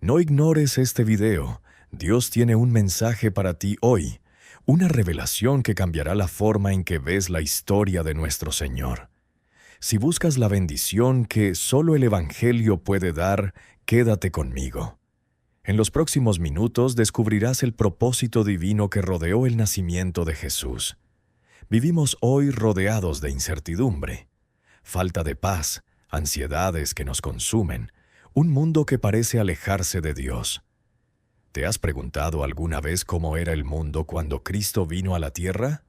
No ignores este video. Dios tiene un mensaje para ti hoy, una revelación que cambiará la forma en que ves la historia de nuestro Señor. Si buscas la bendición que solo el Evangelio puede dar, quédate conmigo. En los próximos minutos descubrirás el propósito divino que rodeó el nacimiento de Jesús. Vivimos hoy rodeados de incertidumbre, falta de paz, ansiedades que nos consumen, un mundo que parece alejarse de Dios. ¿Te has preguntado alguna vez cómo era el mundo cuando Cristo vino a la tierra?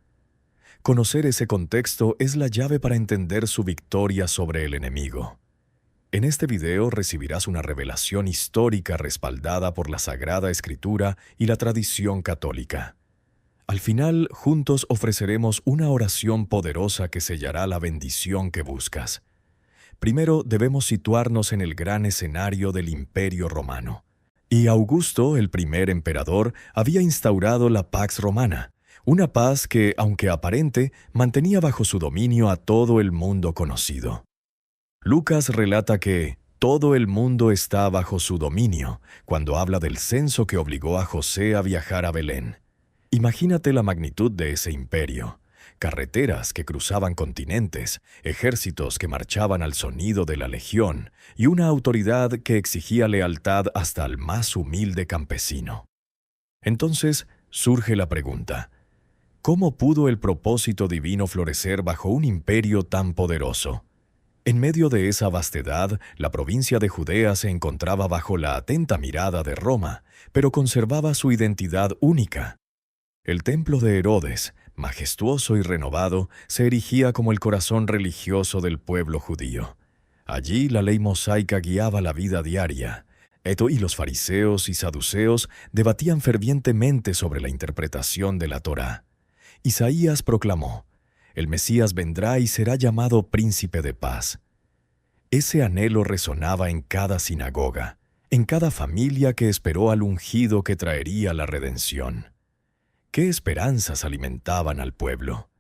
Conocer ese contexto es la llave para entender su victoria sobre el enemigo. En este video recibirás una revelación histórica respaldada por la Sagrada Escritura y la tradición católica. Al final, juntos ofreceremos una oración poderosa que sellará la bendición que buscas. Primero debemos situarnos en el gran escenario del Imperio Romano. Y Augusto, el primer emperador, había instaurado la Pax Romana, una paz que, aunque aparente, mantenía bajo su dominio a todo el mundo conocido. Lucas relata que todo el mundo está bajo su dominio cuando habla del censo que obligó a José a viajar a Belén. Imagínate la magnitud de ese imperio. Carreteras que cruzaban continentes, ejércitos que marchaban al sonido de la legión y una autoridad que exigía lealtad hasta al más humilde campesino. Entonces surge la pregunta: ¿cómo pudo el propósito divino florecer bajo un imperio tan poderoso? En medio de esa vastedad, la provincia de Judea se encontraba bajo la atenta mirada de Roma, pero conservaba su identidad única. El templo de Herodes, majestuoso y renovado, se erigía como el corazón religioso del pueblo judío. Allí la ley mosaica guiaba la vida diaria. Y los fariseos y saduceos debatían fervientemente sobre la interpretación de la Torá. Isaías proclamó: «El Mesías vendrá y será llamado Príncipe de Paz». Ese anhelo resonaba en cada sinagoga, en cada familia que esperó al ungido que traería la redención. ¿Qué esperanzas alimentaban al pueblo?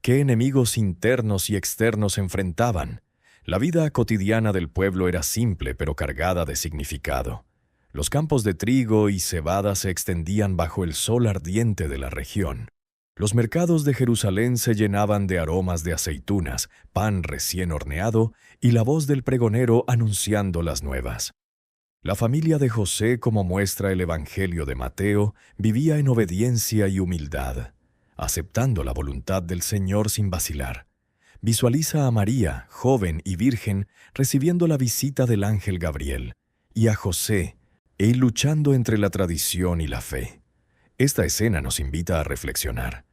¿Qué enemigos internos y externos enfrentaban? La vida cotidiana del pueblo era simple pero cargada de significado. Los campos de trigo y cebada se extendían bajo el sol ardiente de la región. Los mercados de Jerusalén se llenaban de aromas de aceitunas, pan recién horneado y la voz del pregonero anunciando las nuevas. La familia de José, como muestra el Evangelio de Mateo, vivía en obediencia y humildad, aceptando la voluntad del Señor sin vacilar. Visualiza a María, joven y virgen, recibiendo la visita del ángel Gabriel, y a José, él luchando entre la tradición y la fe. Esta escena nos invita a reflexionar.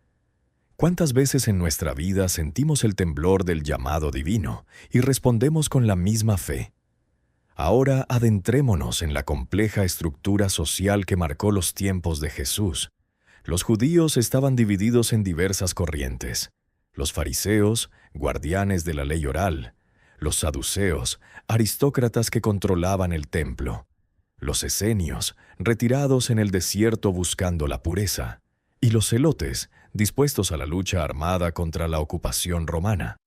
¿Cuántas veces en nuestra vida sentimos el temblor del llamado divino y respondemos con la misma fe? Ahora adentrémonos en la compleja estructura social que marcó los tiempos de Jesús. Los judíos estaban divididos en diversas corrientes. Los fariseos, guardianes de la ley oral. Los saduceos, aristócratas que controlaban el templo. Los esenios, retirados en el desierto buscando la pureza. Y los celotes, dispuestos a la lucha armada contra la ocupación romana.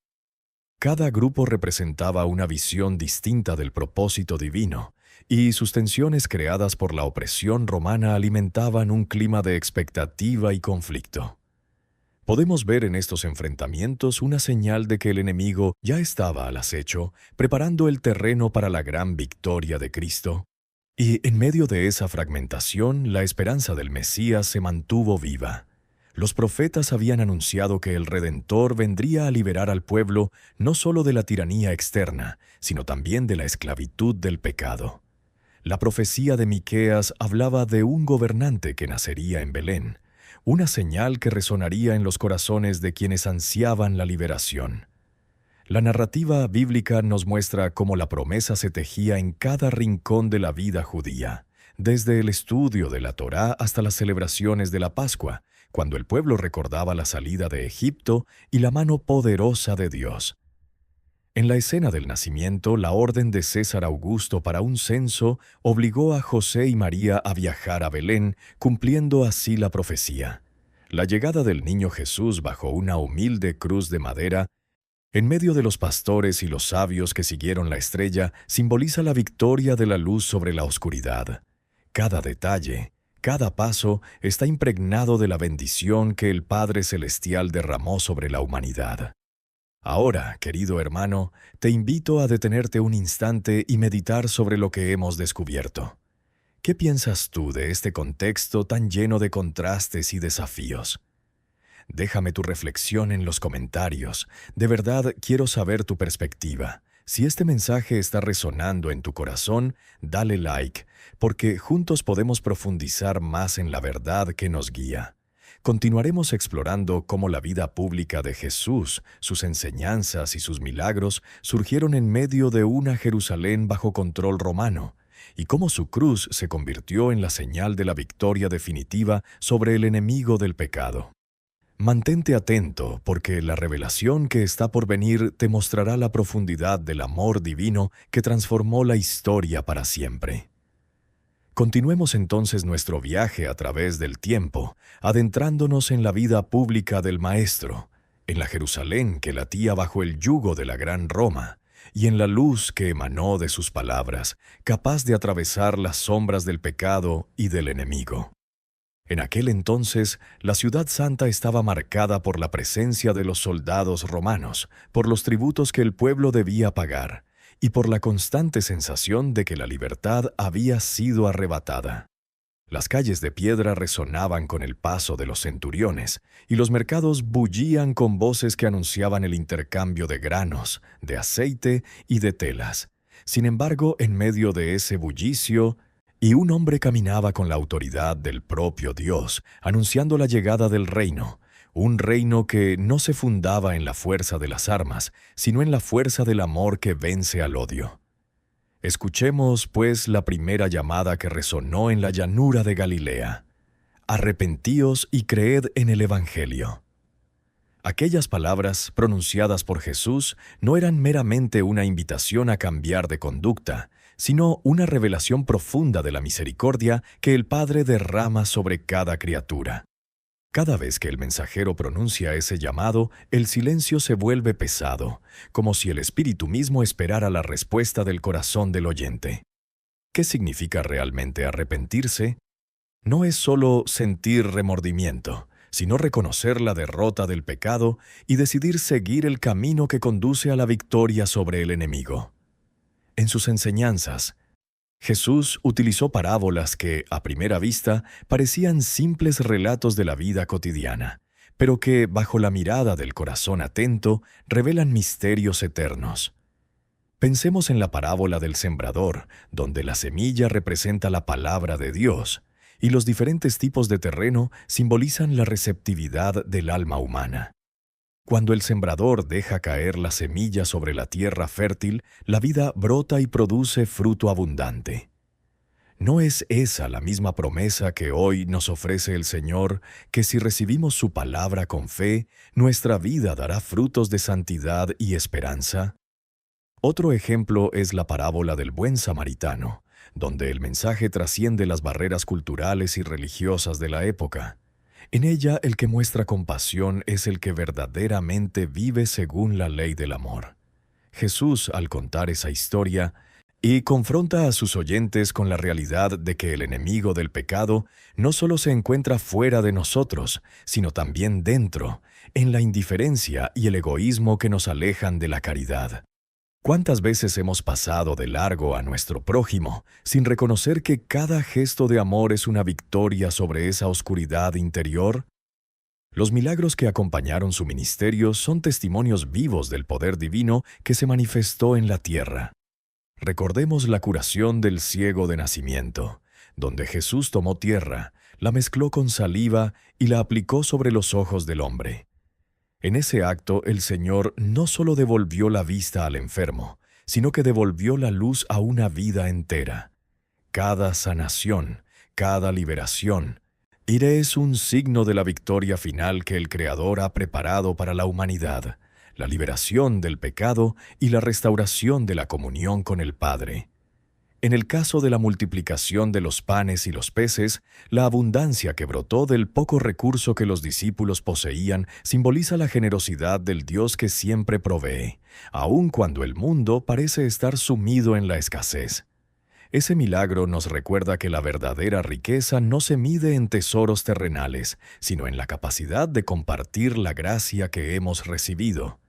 Cada grupo representaba una visión distinta del propósito divino, y sus tensiones creadas por la opresión romana alimentaban un clima de expectativa y conflicto. Podemos ver en estos enfrentamientos una señal de que el enemigo ya estaba al acecho, preparando el terreno para la gran victoria de Cristo. Y en medio de esa fragmentación, la esperanza del Mesías se mantuvo viva. Los profetas habían anunciado que el Redentor vendría a liberar al pueblo no solo de la tiranía externa, sino también de la esclavitud del pecado. La profecía de Miqueas hablaba de un gobernante que nacería en Belén, una señal que resonaría en los corazones de quienes ansiaban la liberación. La narrativa bíblica nos muestra cómo la promesa se tejía en cada rincón de la vida judía, desde el estudio de la Torá hasta las celebraciones de la Pascua, cuando el pueblo recordaba la salida de Egipto y la mano poderosa de Dios. En la escena del nacimiento, la orden de César Augusto para un censo obligó a José y María a viajar a Belén, cumpliendo así la profecía. La llegada del niño Jesús bajo una humilde cruz de madera, en medio de los pastores y los sabios que siguieron la estrella, simboliza la victoria de la luz sobre la oscuridad. Cada detalle, cada paso está impregnado de la bendición que el Padre Celestial derramó sobre la humanidad. Ahora, querido hermano, te invito a detenerte un instante y meditar sobre lo que hemos descubierto. ¿Qué piensas tú de este contexto tan lleno de contrastes y desafíos? Déjame tu reflexión en los comentarios. De verdad quiero saber tu perspectiva. Si este mensaje está resonando en tu corazón, dale like, porque juntos podemos profundizar más en la verdad que nos guía. Continuaremos explorando cómo la vida pública de Jesús, sus enseñanzas y sus milagros surgieron en medio de una Jerusalén bajo control romano, y cómo su cruz se convirtió en la señal de la victoria definitiva sobre el enemigo del pecado. Mantente atento, porque la revelación que está por venir te mostrará la profundidad del amor divino que transformó la historia para siempre. Continuemos entonces nuestro viaje a través del tiempo, adentrándonos en la vida pública del Maestro, en la Jerusalén que latía bajo el yugo de la gran Roma, y en la luz que emanó de sus palabras, capaz de atravesar las sombras del pecado y del enemigo. En aquel entonces, la ciudad santa estaba marcada por la presencia de los soldados romanos, por los tributos que el pueblo debía pagar, y por la constante sensación de que la libertad había sido arrebatada. Las calles de piedra resonaban con el paso de los centuriones, y los mercados bullían con voces que anunciaban el intercambio de granos, de aceite y de telas. Sin embargo, en medio de ese bullicio, un hombre caminaba con la autoridad del propio Dios, anunciando la llegada del reino, un reino que no se fundaba en la fuerza de las armas, sino en la fuerza del amor que vence al odio. Escuchemos, pues, la primera llamada que resonó en la llanura de Galilea. Arrepentíos y creed en el Evangelio. Aquellas palabras, pronunciadas por Jesús, no eran meramente una invitación a cambiar de conducta, sino una revelación profunda de la misericordia que el Padre derrama sobre cada criatura. Cada vez que el mensajero pronuncia ese llamado, el silencio se vuelve pesado, como si el Espíritu mismo esperara la respuesta del corazón del oyente. ¿Qué significa realmente arrepentirse? No es solo sentir remordimiento, sino reconocer la derrota del pecado y decidir seguir el camino que conduce a la victoria sobre el enemigo. En sus enseñanzas, Jesús utilizó parábolas que, a primera vista, parecían simples relatos de la vida cotidiana, pero que, bajo la mirada del corazón atento, revelan misterios eternos. Pensemos en la parábola del sembrador, donde la semilla representa la palabra de Dios, y los diferentes tipos de terreno simbolizan la receptividad del alma humana. Cuando el sembrador deja caer la semilla sobre la tierra fértil, la vida brota y produce fruto abundante. ¿No es esa la misma promesa que hoy nos ofrece el Señor, que si recibimos su palabra con fe, nuestra vida dará frutos de santidad y esperanza? Otro ejemplo es la parábola del buen samaritano, donde el mensaje trasciende las barreras culturales y religiosas de la época. En ella, el que muestra compasión es el que verdaderamente vive según la ley del amor. Jesús, al contar esa historia, confronta a sus oyentes con la realidad de que el enemigo del pecado no solo se encuentra fuera de nosotros, sino también dentro, en la indiferencia y el egoísmo que nos alejan de la caridad. ¿Cuántas veces hemos pasado de largo a nuestro prójimo sin reconocer que cada gesto de amor es una victoria sobre esa oscuridad interior? Los milagros que acompañaron su ministerio son testimonios vivos del poder divino que se manifestó en la tierra. Recordemos la curación del ciego de nacimiento, donde Jesús tomó tierra, la mezcló con saliva y la aplicó sobre los ojos del hombre. En ese acto, el Señor no solo devolvió la vista al enfermo, sino que devolvió la luz a una vida entera. Cada sanación, cada liberación, es un signo de la victoria final que el Creador ha preparado para la humanidad, la liberación del pecado y la restauración de la comunión con el Padre. En el caso de la multiplicación de los panes y los peces, la abundancia que brotó del poco recurso que los discípulos poseían simboliza la generosidad del Dios que siempre provee, aun cuando el mundo parece estar sumido en la escasez. Ese milagro nos recuerda que la verdadera riqueza no se mide en tesoros terrenales, sino en la capacidad de compartir la gracia que hemos recibido.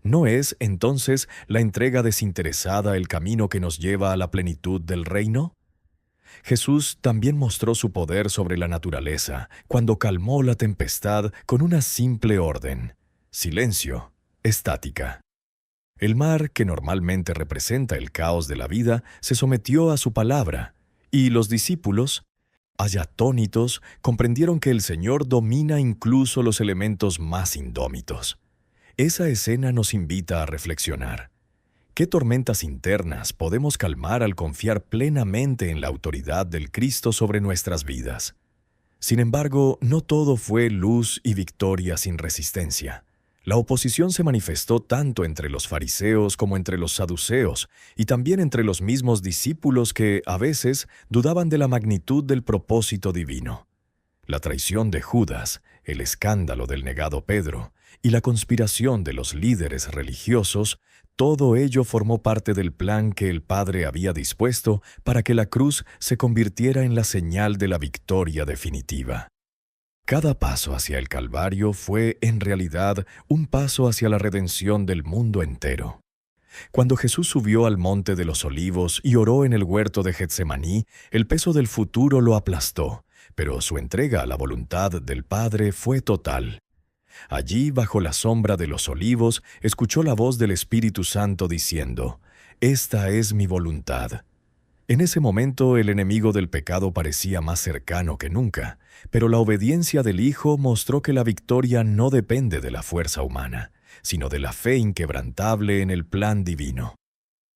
¿No es, entonces, la entrega desinteresada el camino que nos lleva a la plenitud del reino? Jesús también mostró su poder sobre la naturaleza cuando calmó la tempestad con una simple orden: silencio, estática. El mar, que normalmente representa el caos de la vida, se sometió a su palabra, y los discípulos, atónitos, comprendieron que el Señor domina incluso los elementos más indómitos. Esa escena nos invita a reflexionar. ¿Qué tormentas internas podemos calmar al confiar plenamente en la autoridad del Cristo sobre nuestras vidas? Sin embargo, no todo fue luz y victoria sin resistencia. La oposición se manifestó tanto entre los fariseos como entre los saduceos, y también entre los mismos discípulos que, a veces, dudaban de la magnitud del propósito divino. La traición de Judas, el escándalo del negado Pedro y la conspiración de los líderes religiosos, todo ello formó parte del plan que el Padre había dispuesto para que la cruz se convirtiera en la señal de la victoria definitiva. Cada paso hacia el Calvario fue, en realidad, un paso hacia la redención del mundo entero. Cuando Jesús subió al Monte de los Olivos y oró en el huerto de Getsemaní, el peso del futuro lo aplastó, pero su entrega a la voluntad del Padre fue total. Allí, bajo la sombra de los olivos, escuchó la voz del Espíritu Santo diciendo: «Esta es mi voluntad». En ese momento el enemigo del pecado parecía más cercano que nunca, pero la obediencia del Hijo mostró que la victoria no depende de la fuerza humana, sino de la fe inquebrantable en el plan divino.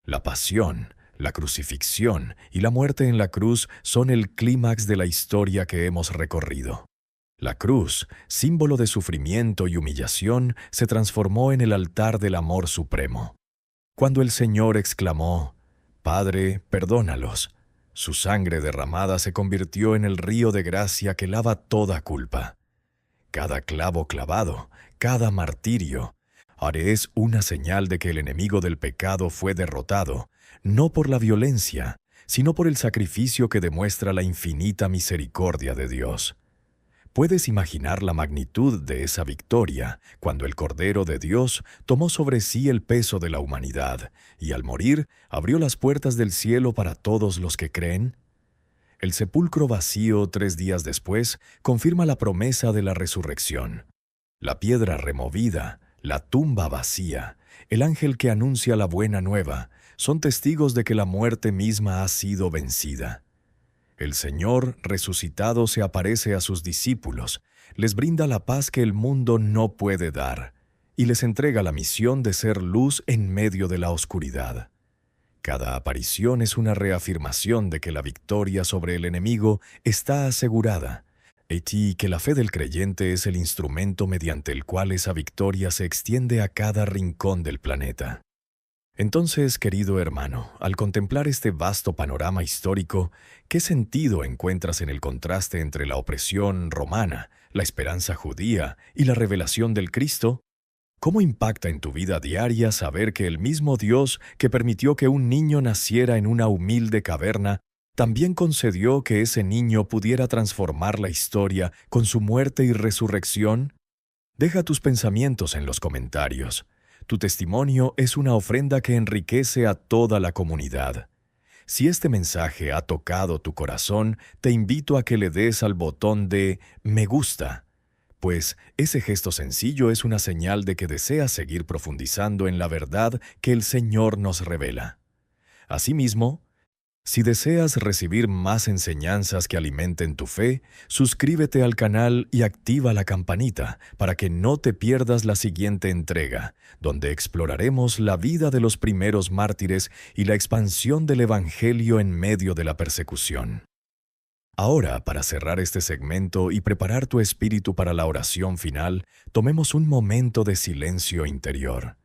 La pasión, la crucifixión y la muerte en la cruz son el clímax de la historia que hemos recorrido. La cruz, símbolo de sufrimiento y humillación, se transformó en el altar del amor supremo. Cuando el Señor exclamó: «Padre, perdónalos», su sangre derramada se convirtió en el río de gracia que lava toda culpa. Cada clavo clavado, cada martirio, ahora es una señal de que el enemigo del pecado fue derrotado, no por la violencia, sino por el sacrificio que demuestra la infinita misericordia de Dios. ¿Puedes imaginar la magnitud de esa victoria cuando el Cordero de Dios tomó sobre sí el peso de la humanidad y al morir abrió las puertas del cielo para todos los que creen? El sepulcro vacío 3 días después confirma la promesa de la resurrección. La piedra removida, la tumba vacía, el ángel que anuncia la buena nueva, son testigos de que la muerte misma ha sido vencida. El Señor resucitado se aparece a sus discípulos, les brinda la paz que el mundo no puede dar, y les entrega la misión de ser luz en medio de la oscuridad. Cada aparición es una reafirmación de que la victoria sobre el enemigo está asegurada, y que la fe del creyente es el instrumento mediante el cual esa victoria se extiende a cada rincón del planeta. Entonces, querido hermano, al contemplar este vasto panorama histórico, ¿qué sentido encuentras en el contraste entre la opresión romana, la esperanza judía y la revelación del Cristo? ¿Cómo impacta en tu vida diaria saber que el mismo Dios que permitió que un niño naciera en una humilde caverna, también concedió que ese niño pudiera transformar la historia con su muerte y resurrección? Deja tus pensamientos en los comentarios. Tu testimonio es una ofrenda que enriquece a toda la comunidad. Si este mensaje ha tocado tu corazón, te invito a que le des al botón de «Me gusta», pues ese gesto sencillo es una señal de que deseas seguir profundizando en la verdad que el Señor nos revela. Asimismo, si deseas recibir más enseñanzas que alimenten tu fe, suscríbete al canal y activa la campanita para que no te pierdas la siguiente entrega, donde exploraremos la vida de los primeros mártires y la expansión del Evangelio en medio de la persecución. Ahora, para cerrar este segmento y preparar tu espíritu para la oración final, tomemos un momento de silencio interior.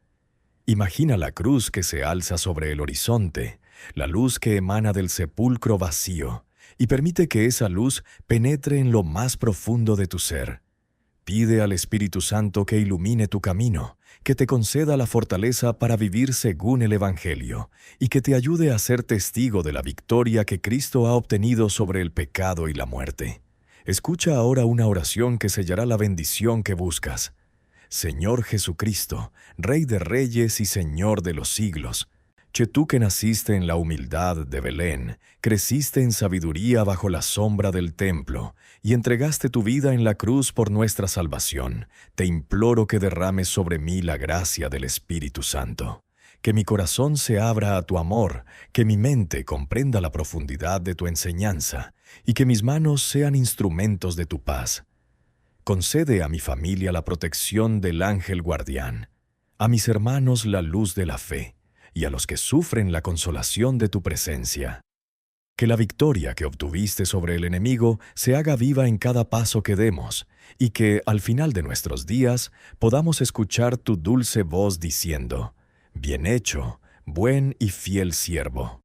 Imagina la cruz que se alza sobre el horizonte, la luz que emana del sepulcro vacío, y permite que esa luz penetre en lo más profundo de tu ser. Pide al Espíritu Santo que ilumine tu camino, que te conceda la fortaleza para vivir según el Evangelio y que te ayude a ser testigo de la victoria que Cristo ha obtenido sobre el pecado y la muerte. Escucha ahora una oración que sellará la bendición que buscas. Señor Jesucristo, Rey de reyes y Señor de los siglos, que tú que naciste en la humildad de Belén, creciste en sabiduría bajo la sombra del templo y entregaste tu vida en la cruz por nuestra salvación, te imploro que derrames sobre mí la gracia del Espíritu Santo. Que mi corazón se abra a tu amor, que mi mente comprenda la profundidad de tu enseñanza y que mis manos sean instrumentos de tu paz. Concede a mi familia la protección del ángel guardián, a mis hermanos la luz de la fe y a los que sufren la consolación de tu presencia. Que la victoria que obtuviste sobre el enemigo se haga viva en cada paso que demos y que, al final de nuestros días, podamos escuchar tu dulce voz diciendo: «Bien hecho, buen y fiel siervo».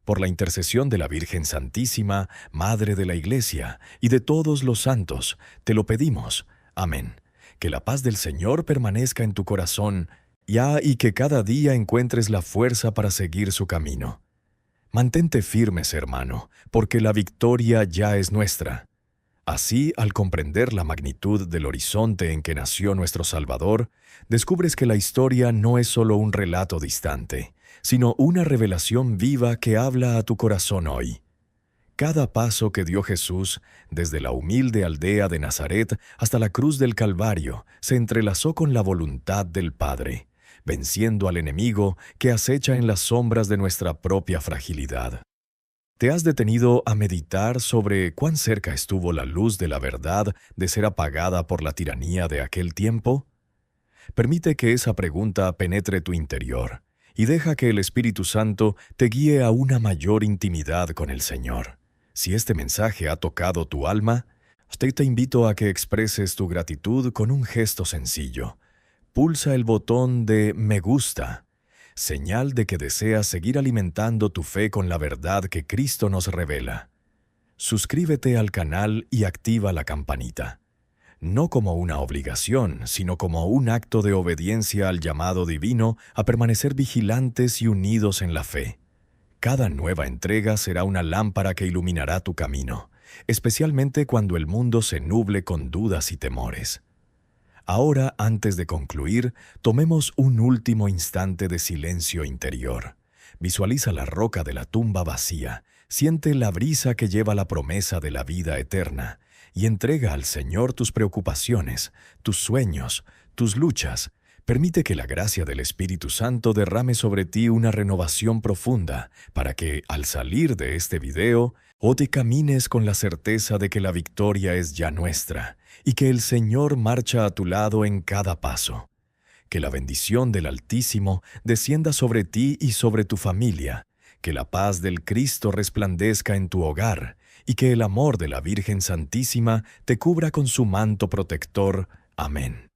Por la intercesión de la Virgen Santísima, Madre de la Iglesia, y de todos los santos, te lo pedimos. Amén. Que la paz del Señor permanezca en tu corazón, y que cada día encuentres la fuerza para seguir su camino. Mantente firmes, hermano, porque la victoria ya es nuestra. Así, al comprender la magnitud del horizonte en que nació nuestro Salvador, descubres que la historia no es solo un relato distante, sino una revelación viva que habla a tu corazón hoy. Cada paso que dio Jesús, desde la humilde aldea de Nazaret hasta la cruz del Calvario, se entrelazó con la voluntad del Padre, venciendo al enemigo que acecha en las sombras de nuestra propia fragilidad. ¿Te has detenido a meditar sobre cuán cerca estuvo la luz de la verdad de ser apagada por la tiranía de aquel tiempo? Permite que esa pregunta penetre tu interior y deja que el Espíritu Santo te guíe a una mayor intimidad con el Señor. Si este mensaje ha tocado tu alma, te invito a que expreses tu gratitud con un gesto sencillo. Pulsa el botón de «Me gusta», señal de que deseas seguir alimentando tu fe con la verdad que Cristo nos revela. Suscríbete al canal y activa la campanita. No como una obligación, sino como un acto de obediencia al llamado divino a permanecer vigilantes y unidos en la fe. Cada nueva entrega será una lámpara que iluminará tu camino, especialmente cuando el mundo se nuble con dudas y temores. Ahora, antes de concluir, tomemos un último instante de silencio interior. Visualiza la roca de la tumba vacía, siente la brisa que lleva la promesa de la vida eterna, y entrega al Señor tus preocupaciones, tus sueños, tus luchas. Permite que la gracia del Espíritu Santo derrame sobre ti una renovación profunda, para que, al salir de este video, te camines con la certeza de que la victoria es ya nuestra, y que el Señor marcha a tu lado en cada paso. Que la bendición del Altísimo descienda sobre ti y sobre tu familia, que la paz del Cristo resplandezca en tu hogar, y que el amor de la Virgen Santísima te cubra con su manto protector. Amén.